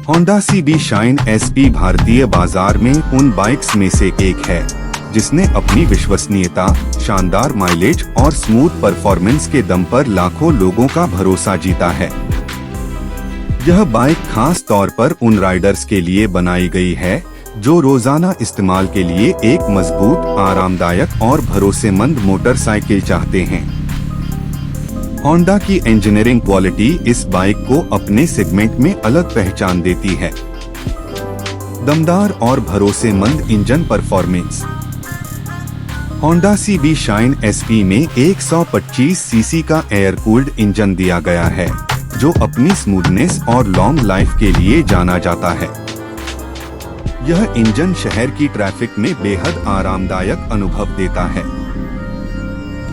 Honda CB shine SP भारतीय बाजार में उन बाइक्स में से एक है जिसने अपनी विश्वसनीयता, शानदार माइलेज और स्मूथ परफॉर्मेंस के दम पर लाखों लोगों का भरोसा जीता है। यह बाइक खास तौर पर उन राइडर्स के लिए बनाई गई है जो रोजाना इस्तेमाल के लिए एक मजबूत, आरामदायक और भरोसेमंद मोटरसाइकिल चाहते हैं। होंडा की इंजीनियरिंग क्वालिटी इस बाइक को अपने सेगमेंट में अलग पहचान देती है। दमदार और भरोसेमंद engine performance. Honda CB shine SP में 125 सीसी का एयर कूल्ड इंजन दिया गया है जो अपनी स्मूथनेस और लॉन्ग लाइफ के लिए जाना जाता है। यह इंजन शहर की ट्रैफिक में बेहद आरामदायक अनुभव देता है।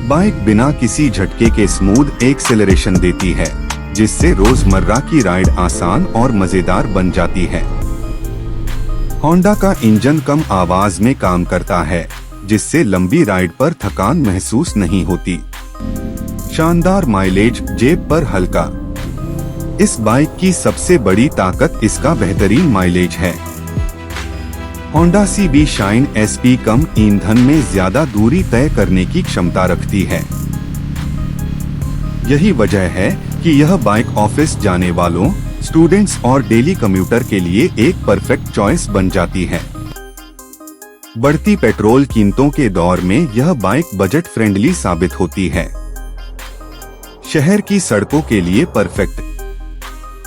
बाइक बिना किसी झटके के स्मूथ एक्सेलरेशन देती है जिससे रोजमर्रा की राइड आसान और मजेदार बन जाती है। होंडा का इंजन कम आवाज में काम करता है जिससे लंबी राइड पर थकान महसूस नहीं होती। शानदार माइलेज, जेब पर हल्का। इस बाइक की सबसे बड़ी ताकत इसका बेहतरीन माइलेज है। होंडा CB शाइन SP कम ईंधन में ज्यादा दूरी तय करने की क्षमता रखती है। यही वजह है कि यह बाइक ऑफिस जाने वालों, स्टूडेंट्स और डेली कम्यूटर के लिए एक परफेक्ट चॉइस बन जाती है। बढ़ती पेट्रोल कीमतों के दौर में यह बाइक बजट फ्रेंडली साबित होती है। शहर की सड़कों के लिए perfect.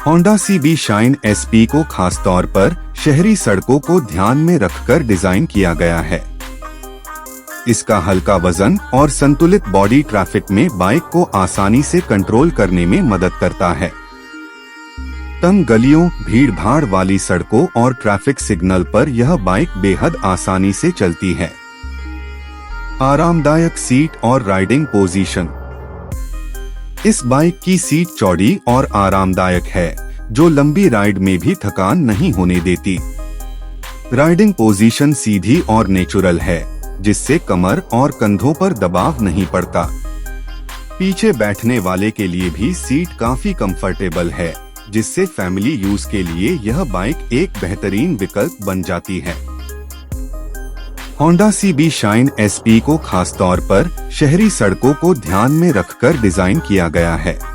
Honda CB shine SP को खास तौर पर शहरी सड़कों को ध्यान में रखकर डिजाइन किया गया है। इसका हल्का वजन और संतुलित बॉडी ट्रैफिक में बाइक को आसानी से कंट्रोल करने में मदद करता है। तंग गलियों, भीड़-भाड़ वाली सड़कों और ट्रैफिक सिग्नल पर यह बाइक बेहद आसानी से चलती है। आरामदायक सीट और राइडिंग पोजीशन। इस बाइक की सीट चौड़ी और आरामदायक है जो लंबी राइड में भी थकान नहीं होने देती। राइडिंग पोजीशन सीधी और नेचुरल है जिससे कमर और कंधों पर दबाव नहीं पड़ता। पीछे बैठने वाले के लिए भी सीट काफी कंफर्टेबल है जिससे फैमिली यूज के लिए यह बाइक एक बेहतरीन विकल्प बन जाती है। होंडा CB शाइन SP को खास तौर पर शहरी सड़कों को ध्यान में रखकर डिजाइन किया गया है।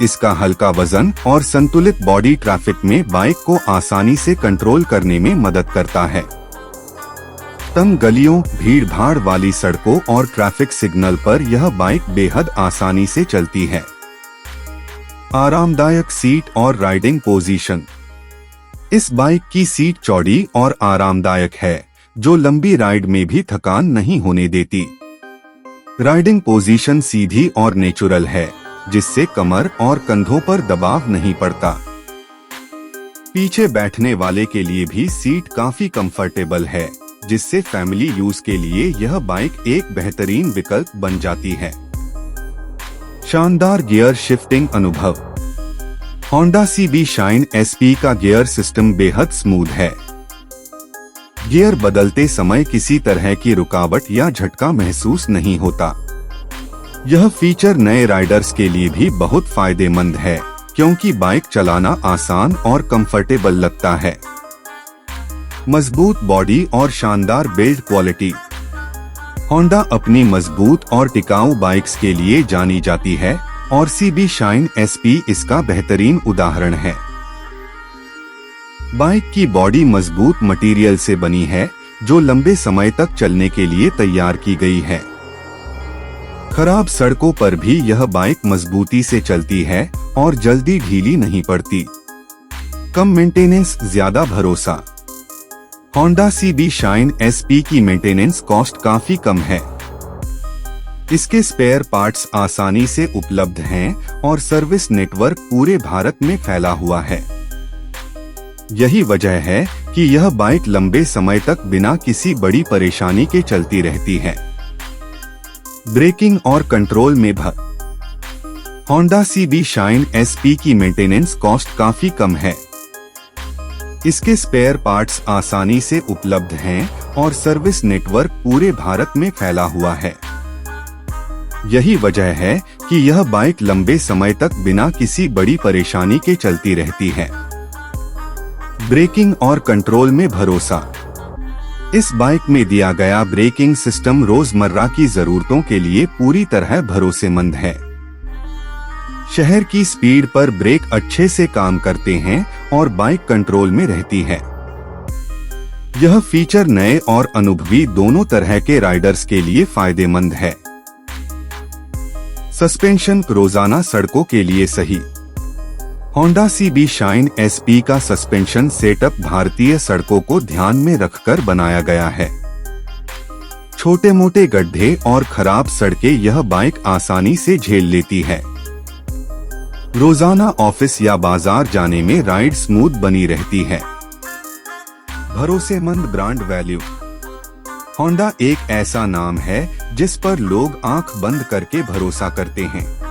इसका हल्का वजन और संतुलित बॉडी ट्रैफिक में बाइक को आसानी से कंट्रोल करने में मदद करता है। तंग गलियों, भीड़-भाड़ वाली सड़कों और ट्रैफिक सिग्नल पर यह बाइक बेहद आसानी से चलती है। आरामदायक सीट और राइडिंग पोजीशन। इस बाइक की सीट चौड़ी और आरामदायक है जो लंबी राइड में भी थकान नहीं होने देती। राइडिंग पोजीशन सीधी और नेचुरल है जिससे कमर और कंधों पर दबाव नहीं पड़ता। पीछे बैठने वाले के लिए भी सीट काफी कंफर्टेबल है जिससे फैमिली यूज के लिए यह बाइक एक बेहतरीन विकल्प बन जाती है। शानदार गियर शिफ्टिंग अनुभव। होंडा CB शाइन SP का गियर सिस्टम बेहद स्मूथ है। गियर बदलते समय किसी तरह की रुकावट या झटका महसूस नहीं होता। यह फीचर नए राइडर्स के लिए भी बहुत फायदेमंद है क्योंकि बाइक चलाना आसान और कंफर्टेबल लगता है। मजबूत बॉडी और शानदार बिल्ड क्वालिटी। होंडा अपनी मजबूत और टिकाऊ बाइक्स के लिए जानी जाती है और CB शाइन SP इसका बेहतरीन उदाहरण है। बाइक की बॉडी मजबूत मटेरियल से बनी है जो लंबे समय तक चलने के लिए तैयार की गई है। खराब सड़कों पर भी यह बाइक मजबूती से चलती है और जल्दी ढीली नहीं पड़ती। कम मेंटेनेंस, ज्यादा भरोसा। होंडा CB शाइन SP की मेंटेनेंस कॉस्ट काफी कम है। इसके स्पेयर पार्ट्स आसानी से उपलब्ध हैं और सर्विस नेटवर्क पूरे भारत में फैला हुआ है। यही वजह है कि यह बाइक लंबे समय तक बिना किसी बड़ी परेशानी के चलती रहती है। ब्रेकिंग और कंट्रोल में होंडा CB शाइन SP की मेंटेनेंस कॉस्ट काफी कम है। इसके स्पेयर पार्ट्स आसानी से उपलब्ध हैं और सर्विस नेटवर्क पूरे भारत में फैला हुआ है। यही वजह है कि यह बाइक लंबे समय तक बिना किसी बड़ी परेशानी के चलती रहती है। ब्रेकिंग और कंट्रोल में भरोसा। इस बाइक में दिया गया ब्रेकिंग सिस्टम रोजमर्रा की जरूरतों के लिए पूरी तरह भरोसेमंद है। शहर की स्पीड पर ब्रेक अच्छे से काम करते हैं और बाइक कंट्रोल में रहती है। यह फीचर नए और अनुभवी दोनों तरह के राइडर्स के लिए फायदेमंद है। सस्पेंशन रोजाना सड़कों के लिए सही। होंडा CB शाइन SP का सस्पेंशन सेटअप भारतीय सड़कों को ध्यान में रखकर बनाया गया है। छोटे मोटे गड्ढे और खराब सड़कें यह बाइक आसानी से झेल लेती है। रोजाना ऑफिस या बाजार जाने में राइड स्मूथ बनी रहती है। भरोसेमंद ब्रांड वैल्यू। होंडा एक ऐसा नाम है जिस पर लोग आंख बंद करके भरोसा करते हैं।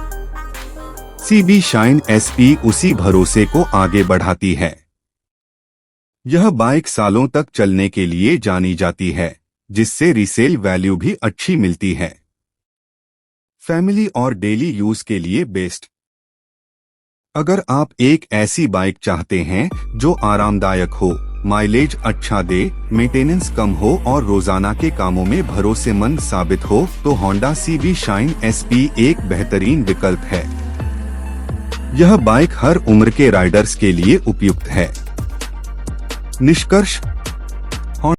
CB शाइन SP उसी भरोसे को आगे बढ़ाती है। यह बाइक सालों तक चलने के लिए जानी जाती है, जिससे रीसेल वैल्यू भी अच्छी मिलती है। फैमिली और डेली यूज के लिए बेस्ट। अगर आप एक ऐसी बाइक चाहते हैं जो आरामदायक हो, माइलेज अच्छा दे, मेंटेनेंस कम हो और रोजाना के कामों में भरोसेमंद साबित हो, तो होंडा CB शाइन SP एक बेहतरीन विकल्प है। यह बाइक हर उम्र के राइडर्स के लिए उपयुक्त है। निष्कर्ष,